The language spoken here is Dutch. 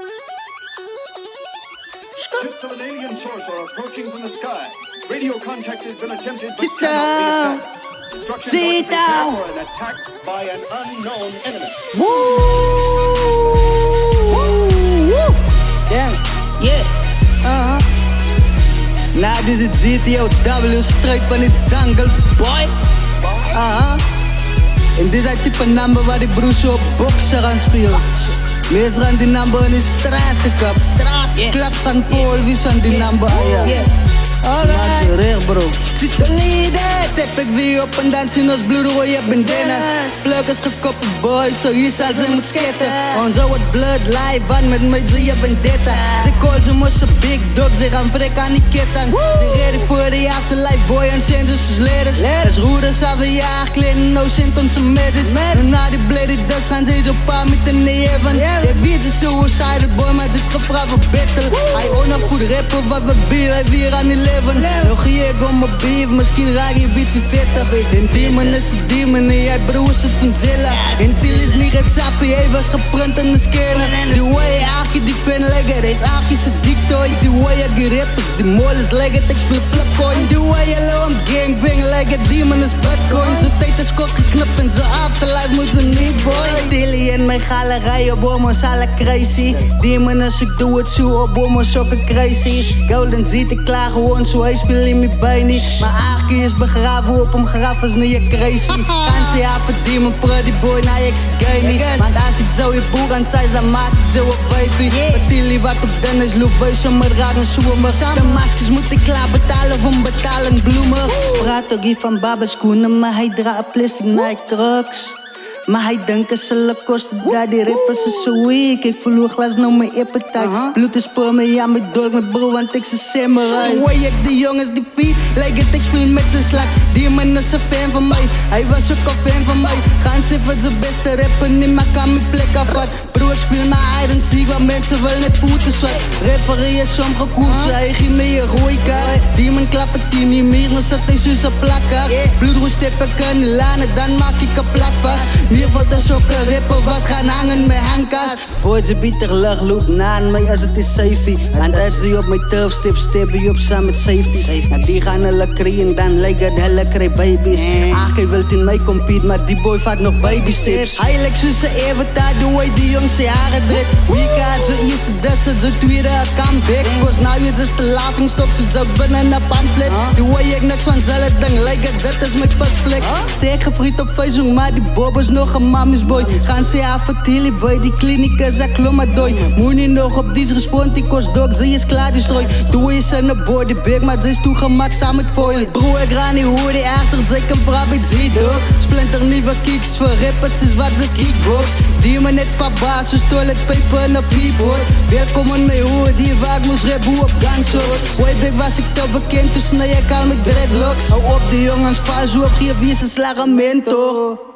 Ships of an alien source are approaching from the sky. Radio contact has been attempted, but Sit cannot be down. established. Instructions Sit are to prepare down. for an attack by an unknown enemy. Woo! Woo! Damn, yeah. Nou, dit is het GTOW, straight van het jungle, boy. En dit is het type nummer waar die broers op boksen gaan spelen. Meestal gaan die nummer in de straat te kap. Klaps gaan vol, wie zijn die nummer? Alright, recht bro. Zit de leader. Step ik weer op en dan zien ons bloedrooie bandanas. Plukkers gekoppeld boys, zo hier zal ze me sketten. Onze wat blood live van met mij zie je vendetta. Ze call ze moest big dog, ze gaan vrek aan die ketting. Ze ready voor de afterlife boy en zijn ze sus leiders. Als roeders hebben jaar kleden, no cent onze message. En na die blade dust gaan ze zo paar met de neven. Je weet de suicidal boy, maar zit gevraagd voor battle. Hij on op goed rappen, wat we bier, hij weer aan die leven. Nog hier kom mijn beef, misschien raak je beetje vetter. En demon is een demon en jij broer is het een zilla. En Til is niet het sappie, hij was geprint in de scanner. Die way achtje die fan leggen, deze achtje is een dictoy. Die way je gerappers, die molens leggen, ik speel flipcoin. Die way je loom gangbang leggen, demon is bitcoin. Zo tijd is kort geknipt en zo afterlife moet ze niet boy. Tilly en mijn galerij op homo's alle crazy. Demon als ik doe het zo op homo's ook een crazy. Golden ziet ik klaar gewoon zo, hij speelt in mijn bij niet. Mijn achtje is begraven op hem graf is niet crazy. Kan ze ja verdienen, pretty boy, nou ik gay niet. Want als ik zo je boer aan zij, dan maak ik zo een baby. Met Tilly wat op Dennis loop, wees om mijn raad en zoemen. De maskers moet ik klaar betalen van betalen bloemen. Praat ook hier van babbelschoenen, maar hij draait plastic Nike trucks. Maar hij denkt het zullen kosten, dat die rappers is zo weak. Ik verloor glas nou mijn appetite. Bloed is voor me, ja mijn dolk met bro, want ik is samurai. Hoe ik de jongens die feet, lijkt het ik speel met de slag. Die man is een fan van mij, hij was ook een fan van mij. Gaan ze voor zijn beste rapper, niet maar kan mijn plek afvat. Bro ik speel naar Iron Sea, waar mensen wel net voeten zwart. Rapper is sommige koers, hij ging mee een rode kaart. Die man klapt het team niet meer, dan zat hij zo plakken. Bloedroes steppen kunnen lanen, dan maak ik een plak vast. Meer wat een sokken rippen, wat gaan hangen met handkas. Boy, ze biedt er lucht, loop na mij als het is safety. Want als ze op mijn turf step, step je op samen met safety. En die gaan hele creëren, dan lijkt het hele krijg baby's. Ach, hij wilt in mij compete, maar die boy vat nog baby steps. Hij lijkt zo zijn even tijd, de way die jongens zijn haren drit. Wie gaat zo eerste dessen, zo tweede comeback. Cause now you just a laughing stock, ze jokes binnen een pamphlet. Die way ik niks van zelf denk, lijkt het, dat is mijn pasplek. Sterk gefriet op Facebook, maar die bob is nog een mami's boy. Gaan ze afvertellen boy, die kliniek is een klommerdooi. Moet niet nog op die respond, die kost dog, ze is klaar die strooi. Doe is in de boy, die big, maar ze is toegemaakt samen met foil. Broer, ik ga niet hoe die achter, ze kan praten, zie dog. Splinter nieuwe kicks, voor rappers is wat we kickbox. Die me net van baas, dus toilet paper en een piephoor. Welkom in mijn hoer, die vaak moest rappen op gunshots. Way big was ik te bekend, dus snij ik al met dreadlocks. Hou op, de jongens vals, op, geef wie ze slagen mentor.